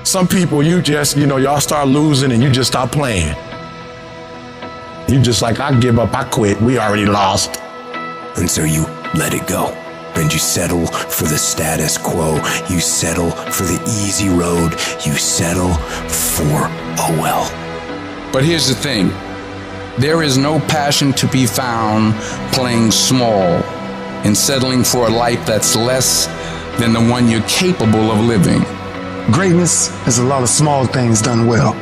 Some people, you just, y'all start losing and you just stop playing. You just like, I give up, I quit, we already lost. And so you let it go. And you settle for the status quo. You settle for the easy road. You settle for, oh well. But here's the thing. There is no passion to be found playing small and settling for a life that's less than the one you're capable of living. Greatness is a lot of small things done well.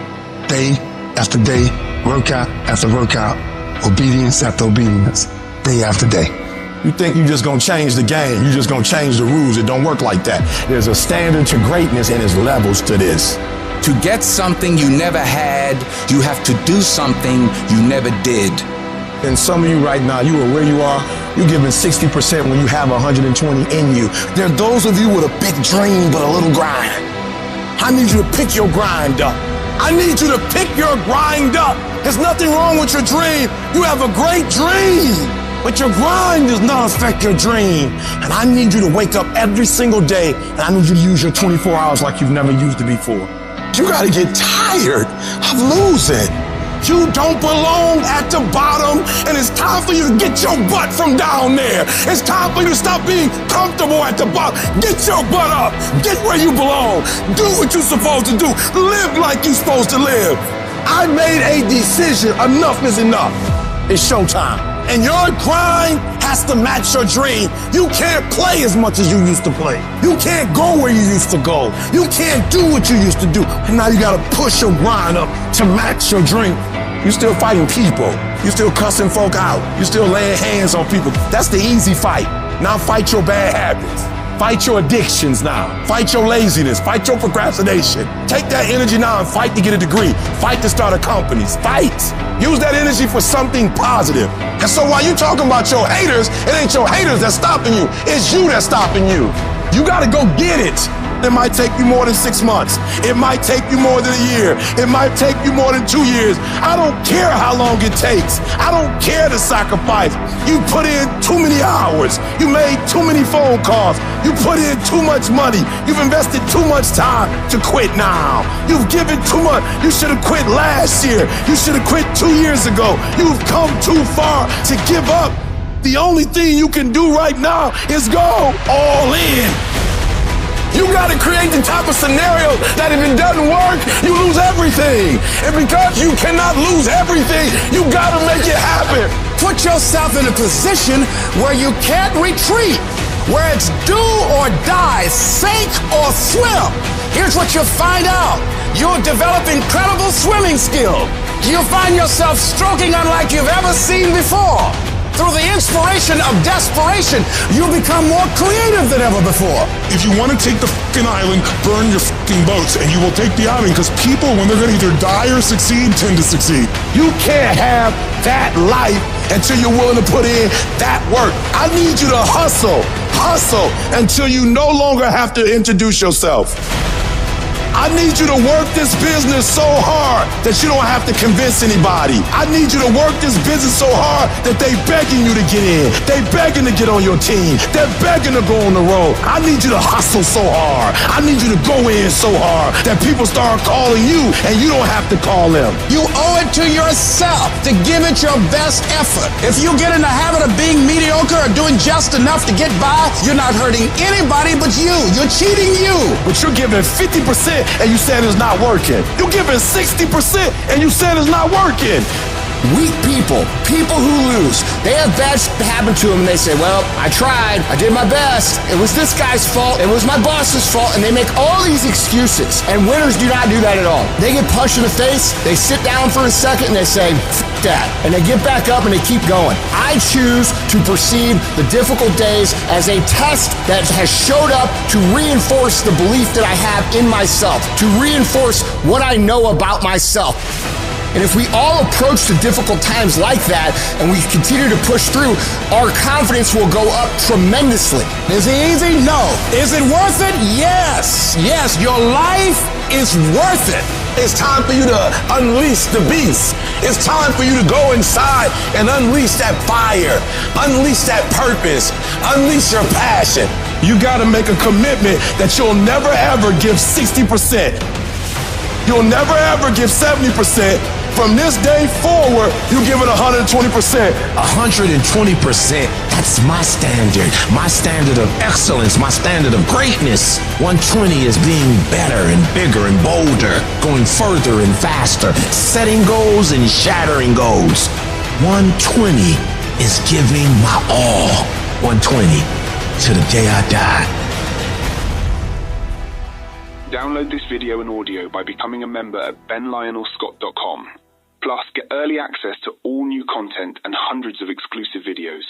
Day after day, workout after workout, obedience after obedience, day after day. You think you're just gonna change the game, you're just gonna change the rules. It don't work like that. There's a standard to greatness and there's levels to this. To get something you never had, you have to do something you never did. And some of you right now, you are where you are, you're giving 60% when you have 120 in you. There are those of you with a big dream but a little grind. I need you to pick your grind up. I need you to pick your grind up. There's nothing wrong with your dream. You have a great dream, but your grind does not affect your dream. And I need you to wake up every single day and I need you to use your 24 hours like you've never used it before. You gotta get tired of losing. You don't belong at the bottom, and it's time for you to get your butt from down there. It's time for you to stop being comfortable at the bottom. Get your butt up. Get where you belong. Do what you're supposed to do. Live like you're supposed to live. I made a decision. Enough is enough. It's showtime. And your grind has to match your dream. You can't play as much as you used to play. You can't go where you used to go. You can't do what you used to do. And now you gotta push your grind up to match your dream. You still fighting people. You still cussing folk out. You still laying hands on people. That's the easy fight. Now fight your bad habits. Fight your addictions now. Fight your laziness. Fight your procrastination. Take that energy now and fight to get a degree. Fight to start a company. Fight. Use that energy for something positive. And so while you talking about your haters, it ain't your haters that's stopping you. It's you that's stopping you. You gotta go get it. It might take you more than 6 months. It might take you more than a year. It might take you more than 2 years. I don't care how long it takes. I don't care the sacrifice. You put in too many hours. You made too many phone calls. You put in too much money. You've invested too much time to quit now. You've given too much. You should have quit last year. You should have quit 2 years ago. You've come too far to give up. The only thing you can do right now is go all in. You gotta create the type of scenario that if it doesn't work, you lose everything. And because you cannot lose everything, you gotta make it happen. Put yourself in a position where you can't retreat, where it's do or die, sink or swim. Here's what you'll find out. You'll develop incredible swimming skill. You'll find yourself stroking unlike you've ever seen before. Through the inspiration of desperation, you'll become more creative than ever before. If you want to take the fucking island, burn your fucking boats, and you will take the island, because people, when they're going to either die or succeed, tend to succeed. You can't have that life until you're willing to put in that work. I need you to hustle until you no longer have to introduce yourself. I need you to work this business so hard that you don't have to convince anybody. I need you to work this business so hard that they begging you to get in. They begging to get on your team. They're begging to go on the road. I need you to hustle so hard. I need you to go in so hard that people start calling you and you don't have to call them. You owe it to yourself to give it your best effort. If you get in the habit of being mediocre or doing just enough to get by, you're not hurting anybody but you. You're cheating you. But you're giving 50% and you said it's not working. You're giving 60% and you said it's not working. Weak people who lose, they have bad shit happen to them and they say, well, I tried, I did my best, it was this guy's fault, it was my boss's fault, and they make all these excuses. And winners do not do that at all. They get punched in the face, they sit down for a second and they say, F that, and they get back up and they keep going. I choose to perceive the difficult days as a test that has showed up to reinforce the belief that I have in myself, to reinforce what I know about myself. And if we all approach the difficult times like that and we continue to push through, our confidence will go up tremendously. Is it easy? No. Is it worth it? Yes. Yes, your life is worth it. It's time for you to unleash the beast. It's time for you to go inside and unleash that fire, unleash that purpose, unleash your passion. You gotta make a commitment that you'll never ever give 60%. You'll never ever give 70%. From this day forward, you give it 120%. 120%. That's my standard of excellence, my standard of greatness. 120 is being better and bigger and bolder, going further and faster, setting goals and shattering goals. 120 is giving my all. 120 to the day I die. Download this video and audio by becoming a member at benlionelscott.com. Plus, get early access to all new content and hundreds of exclusive videos.